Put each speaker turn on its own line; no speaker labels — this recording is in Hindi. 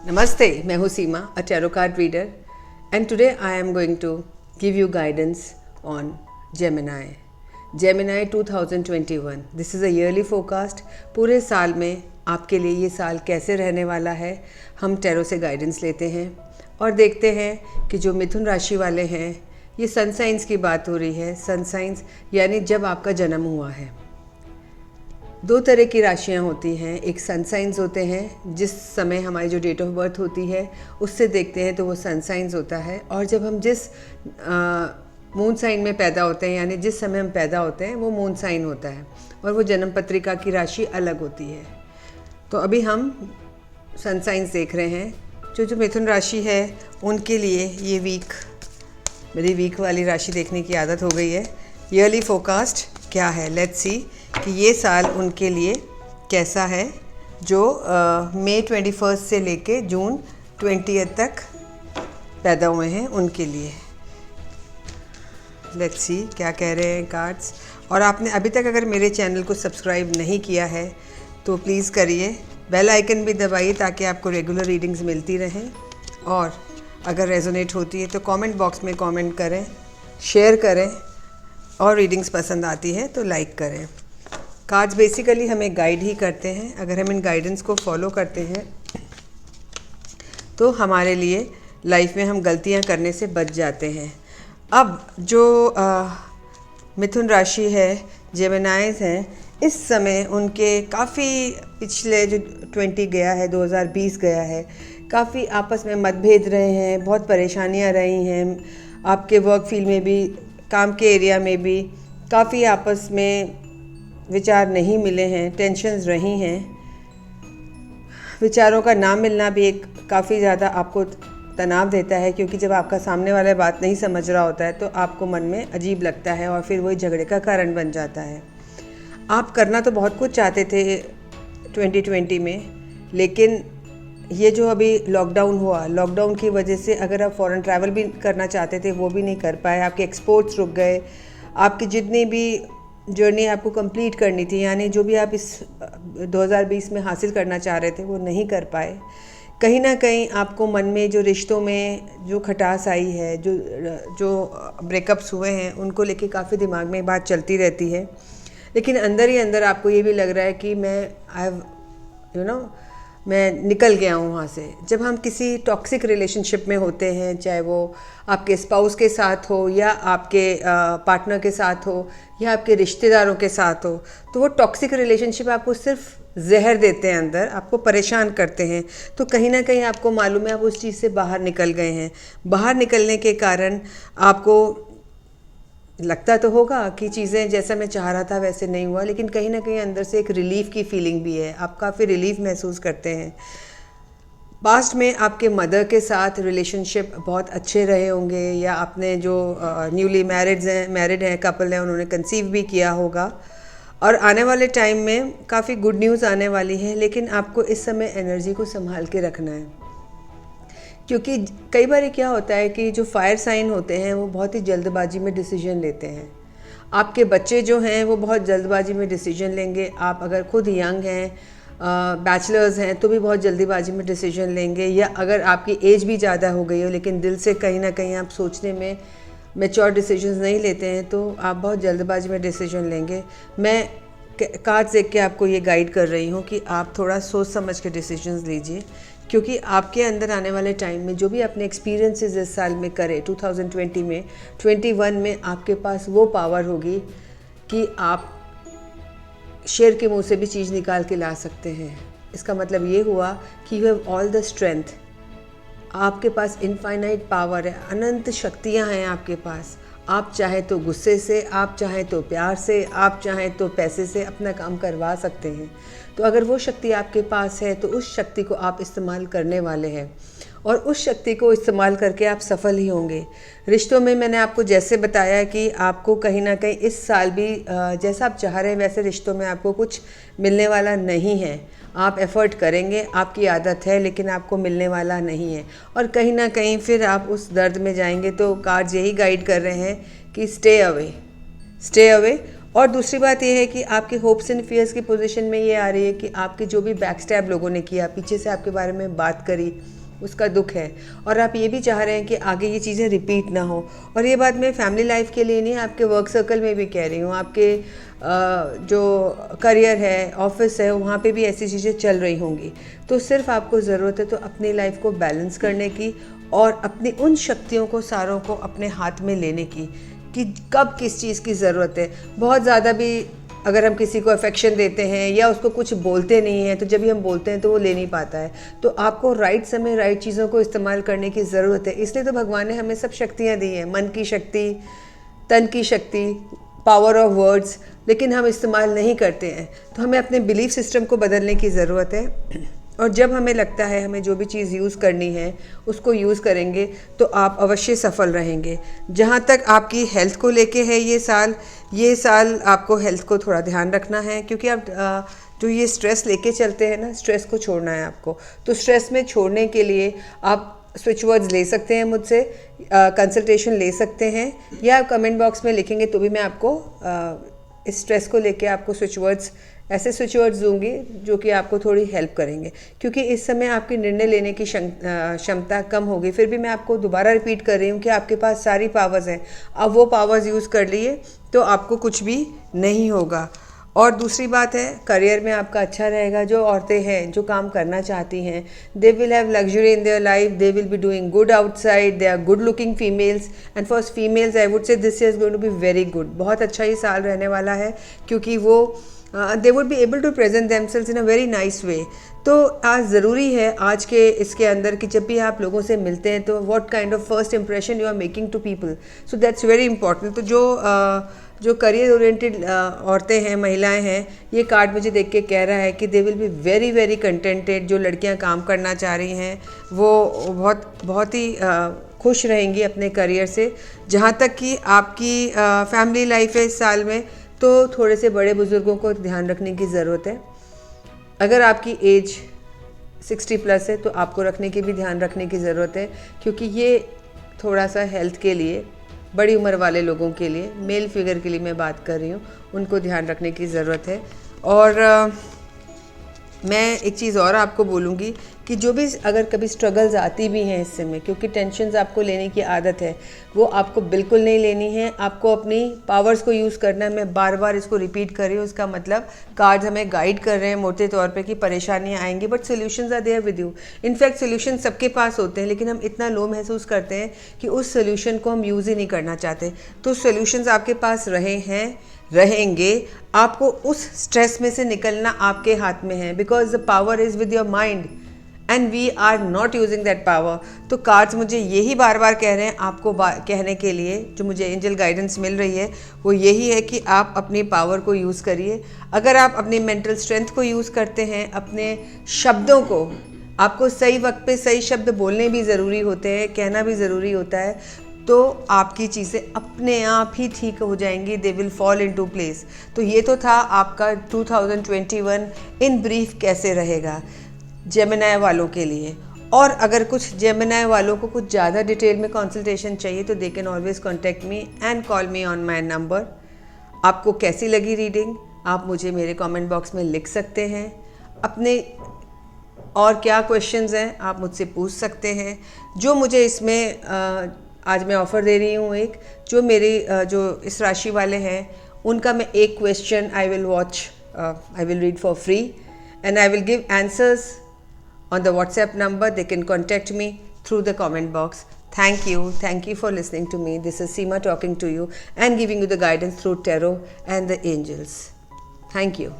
Namaste, मैं हूँ सीमा, a tarot card reader, and today I am going to give you guidance on Gemini. Gemini 2021. This is a yearly forecast. पूरे साल में आपके लिए ये साल कैसे रहने वाला है, हम टैरो से गाइडेंस लेते हैं और देखते हैं कि जो मिथुन राशि वाले हैं, ये सन साइंस की बात हो रही है। सन साइंस यानी जब आपका जन्म हुआ है। दो तरह की राशियां होती हैं, एक सन साइंस होते हैं, जिस समय हमारी जो डेट ऑफ बर्थ होती है उससे देखते हैं तो वो सन साइंस होता है, और जब हम जिस मून साइन में पैदा होते हैं यानी जिस समय हम पैदा होते हैं वो मून साइन होता है, और वो जन्म पत्रिका की राशि अलग होती है। तो अभी हम सन साइंस देख रहे हैं। जो मिथुन राशि है उनके लिए ये वीक, मेरी वीक वाली राशि देखने की आदत हो गई है। ईयरली फोरकास्ट क्या है, लेट्स सी कि ये साल उनके लिए कैसा है, जो मई 21 से लेके जून 20 तक पैदा हुए हैं उनके लिए। लेट्स सी क्या कह रहे हैं कार्ड्स। और आपने अभी तक अगर मेरे चैनल को सब्सक्राइब नहीं किया है तो प्लीज़ करिए, बेल आइकन भी दबाइए ताकि आपको रेगुलर रीडिंग्स मिलती रहें, और अगर रेजोनेट होती है तो कमेंट बॉक्स में कमेंट करें, शेयर करें, और रीडिंग्स पसंद आती है तो लाइक करें। कार्ड्स बेसिकली हमें गाइड ही करते हैं। अगर हम इन गाइडेंस को फॉलो करते हैं तो हमारे लिए लाइफ में हम गलतियां करने से बच जाते हैं। अब जो मिथुन राशि है, जेमिनाइज हैं, इस समय उनके काफ़ी पिछले जो 20 गया है, 2020 गया है, काफ़ी आपस में मतभेद रहे हैं, बहुत परेशानियां रही हैं। आपके वर्क फील्ड में भी, काम के एरिया में भी काफ़ी आपस में विचार नहीं मिले हैं, टेंशन्स रही हैं। विचारों का ना मिलना भी एक काफ़ी ज़्यादा आपको तनाव देता है, क्योंकि जब आपका सामने वाला बात नहीं समझ रहा होता है तो आपको मन में अजीब लगता है और फिर वही झगड़े का कारण बन जाता है। आप करना तो बहुत कुछ चाहते थे 2020 में, लेकिन ये जो अभी लॉकडाउन हुआ, लॉकडाउन की वजह से अगर आप फॉरेन ट्रैवल भी करना चाहते थे वो भी नहीं कर पाए, आपके एक्सपोर्ट्स रुक गए, आपकी जितनी भी जर्नी आपको कंप्लीट करनी थी, यानी जो भी आप इस 2020 में हासिल करना चाह रहे थे वो नहीं कर पाए। कहीं ना कहीं आपको मन में जो रिश्तों में जो खटास आई है, जो ब्रेकअप्स हुए हैं, उनको लेके काफ़ी दिमाग में बात चलती रहती है, लेकिन अंदर ही अंदर आपको ये भी लग रहा है कि मैं निकल गया हूँ वहाँ से। जब हम किसी टॉक्सिक रिलेशनशिप में होते हैं, चाहे वो आपके स्पाउस के साथ हो या आपके पार्टनर के साथ हो या आपके रिश्तेदारों के साथ हो, तो वो टॉक्सिक रिलेशनशिप आपको सिर्फ जहर देते हैं, अंदर आपको परेशान करते हैं। तो कहीं ना कहीं आपको मालूम है आप उस चीज़ से बाहर निकल गए हैं। बाहर निकलने के कारण आपको लगता तो होगा कि चीज़ें जैसा मैं चाह रहा था वैसे नहीं हुआ, लेकिन कहीं ना कहीं अंदर से एक रिलीफ की फीलिंग भी है, आप काफ़ी रिलीफ महसूस करते हैं। पास्ट में आपके मदर के साथ रिलेशनशिप बहुत अच्छे रहे होंगे, या आपने जो न्यूली मैरिड हैं कपल हैं, उन्होंने कंसीव भी किया होगा, और आने वाले टाइम में काफ़ी गुड न्यूज़ आने वाली है। लेकिन आपको इस समय एनर्जी को संभाल के रखना है, क्योंकि कई बार क्या होता है कि जो फायर साइन होते हैं वो बहुत ही जल्दबाजी में डिसीजन लेते हैं। आपके बच्चे जो हैं वो बहुत जल्दबाजी में डिसीजन लेंगे। आप अगर खुद यंग हैं, बैचलर्स हैं, तो भी बहुत जल्दीबाजी में डिसीजन लेंगे, या अगर आपकी एज भी ज़्यादा हो गई हो लेकिन दिल से कहीं ना कहीं आप सोचने में मैच्योर डिसीजंस नहीं लेते हैं, तो आप बहुत जल्दबाजी में डिसीजन लेंगे। मैं कार्ड्स देख के आपको ये गाइड कर रही हूँ कि आप थोड़ा सोच समझ के डिसीजंस लीजिए, क्योंकि आपके अंदर आने वाले टाइम में जो भी अपने एक्सपीरियंसेस इस साल में करें, 2020 में, 21 में आपके पास वो पावर होगी कि आप शेर के मुंह से भी चीज़ निकाल के ला सकते हैं। इसका मतलब ये हुआ कि you have all the strength, आपके पास इनफाइनाइट पावर है, अनंत शक्तियाँ हैं आपके पास। आप चाहे तो गुस्से से, आप चाहे तो प्यार से, आप चाहे तो पैसे से अपना काम करवा सकते हैं। तो अगर वो शक्ति आपके पास है तो उस शक्ति को आप इस्तेमाल करने वाले हैं, और उस शक्ति को इस्तेमाल करके आप सफल ही होंगे। रिश्तों में मैंने आपको जैसे बताया कि आपको कहीं ना कहीं इस साल भी जैसा आप चाह रहे हैं वैसे रिश्तों में आपको कुछ मिलने वाला नहीं है। आप एफ़र्ट करेंगे, आपकी आदत है, लेकिन आपको मिलने वाला नहीं है, और कहीं ना कहीं फिर आप उस दर्द में जाएंगे। तो कार्ड्स यही गाइड कर रहे हैं कि स्टे अवे, और दूसरी बात यह है कि आपके होप्स एंड फियर्स की पोजीशन में ये आ रही है कि आपके जो भी बैक स्टैब लोगों ने किया, पीछे से आपके बारे में बात करी, उसका दुख है और आप ये भी चाह रहे हैं कि आगे ये चीज़ें रिपीट ना हो। और ये बात मैं फैमिली लाइफ के लिए नहीं, आपके वर्क सर्कल में भी कह रही हूँ। आपके जो करियर है, ऑफिस है, वहाँ पे भी ऐसी चीज़ें चल रही होंगी। तो सिर्फ आपको ज़रूरत है तो अपनी लाइफ को बैलेंस करने की और अपनी उन शक्तियों को, सारों को अपने हाथ में लेने की कि कब किस चीज़ की ज़रूरत है। बहुत ज़्यादा भी अगर हम किसी को अफेक्शन देते हैं या उसको कुछ बोलते नहीं हैं, तो जब भी हम बोलते हैं तो वो ले नहीं पाता है। तो आपको राइट समय राइट चीज़ों को इस्तेमाल करने की ज़रूरत है। इसलिए तो भगवान ने हमें सब शक्तियाँ दी हैं, मन की शक्ति, तन की शक्ति, पावर ऑफ वर्ड्स, लेकिन हम इस्तेमाल नहीं करते हैं। तो हमें अपने बिलीफ सिस्टम को बदलने की ज़रूरत है। और जब हमें लगता है हमें जो भी चीज़ यूज़ करनी है उसको यूज़ करेंगे तो आप अवश्य सफल रहेंगे। जहाँ तक आपकी हेल्थ को लेके है, ये साल आपको हेल्थ को थोड़ा ध्यान रखना है, क्योंकि आप जो ये स्ट्रेस लेके चलते हैं ना, स्ट्रेस को छोड़ना है आपको। तो स्ट्रेस में छोड़ने के लिए आप स्विच वर्ड्स ले सकते हैं मुझसे, कंसल्टेशन ले सकते हैं, या आप कमेंट बॉक्स में लिखेंगे तो भी मैं आपको इस स्ट्रेस को लेके आपको ऐसे स्विच वर्ड्स दूंगी जो कि आपको थोड़ी हेल्प करेंगे। क्योंकि इस समय आपकी निर्णय लेने की क्षमता कम होगी। फिर भी मैं आपको दोबारा रिपीट कर रही हूँ कि आपके पास सारी पावर्स हैं, अब वो पावर्स यूज़ कर लिए तो आपको कुछ भी नहीं होगा। और दूसरी बात है, करियर में आपका अच्छा रहेगा। जो औरतें हैं जो काम करना चाहती हैं, they will have luxury in their life, they will be doing good outside, they are good looking females, and for females I would say this year is going to be very good. बहुत अच्छा ही साल रहने वाला है, क्योंकि वो they would be able to present themselves in a very nice way. तो आज ज़रूरी है आज के इसके अंदर कि जब भी आप लोगों से मिलते हैं तो what kind of first impression you are making to people, so that's very important. तो जो करियर ओरिएंटेड औरतें हैं, महिलाएं हैं, ये कार्ड मुझे देख के कह रहा है कि दे will be very very contented. जो लड़कियां काम करना चाह रही हैं वो बहुत ही खुश रहेंगी अपने करियर से। जहाँ तक कि आपकी फैमिली लाइफ है इस साल में, तो थोड़े से बड़े बुज़ुर्गों को ध्यान रखने की ज़रूरत है। अगर आपकी एज 60 प्लस है तो आपको रखने की भी ध्यान रखने की ज़रूरत है, क्योंकि ये थोड़ा सा हेल्थ के लिए, बड़ी उम्र वाले लोगों के लिए, मेल फिगर के लिए मैं बात कर रही हूँ, उनको ध्यान रखने की ज़रूरत है। और मैं एक चीज़ और आपको बोलूँगी कि जो भी अगर कभी स्ट्रगल्स आती भी हैं इस समय, क्योंकि टेंशन्स आपको लेने की आदत है, वो आपको बिल्कुल नहीं लेनी है। आपको अपनी पावर्स को यूज़ करना है। मैं बार बार इसको रिपीट कर रही हूँ। इसका मतलब कार्ड्स हमें गाइड कर रहे हैं मोटे तौर पे कि परेशानियाँ आएंगी, but solutions are there with you. In fact solution सबके पास होते हैं, लेकिन हम इतना लो महसूस करते हैं कि उस सोल्यूशन को हम यूज़ ही नहीं करना चाहते। तो सोल्यूशंस आपके पास रहेंगे। आपको उस स्ट्रेस में से निकलना आपके हाथ में है, because the power is with your mind and we are not using that power. तो कार्ड्स मुझे यही बार बार कह रहे हैं आपको कहने के लिए, जो मुझे एंजल गाइडेंस मिल रही है वो यही है कि आप अपनी पावर को यूज़ करिए। अगर आप अपनी मेंटल स्ट्रेंथ को यूज़ करते हैं, अपने शब्दों को, आपको सही वक्त पे सही शब्द बोलने भी ज़रूरी होते हैं, कहना भी ज़रूरी होता है, तो आपकी चीज़ें अपने आप ही ठीक हो जाएंगी। They will fall into place. तो ये तो था आपका 2021 इन ब्रीफ कैसे रहेगा जेमिनी वालों के लिए। और अगर कुछ जेमिनी वालों को कुछ ज़्यादा डिटेल में कंसल्टेशन चाहिए तो they can always contact me and call me on my number. आपको कैसी लगी रीडिंग आप मुझे मेरे कमेंट बॉक्स में लिख सकते हैं। अपने और क्या क्वेश्चंस हैं आप मुझसे पूछ सकते हैं। जो मुझे इसमें आज मैं ऑफ़र दे रही हूँ, एक जो इस राशि वाले हैं उनका मैं एक question I will read for free and I will give answers on the WhatsApp number. They can contact me through the comment box. Thank you for listening to me. This is Seema talking to you and giving you the guidance through tarot and the angels. Thank you.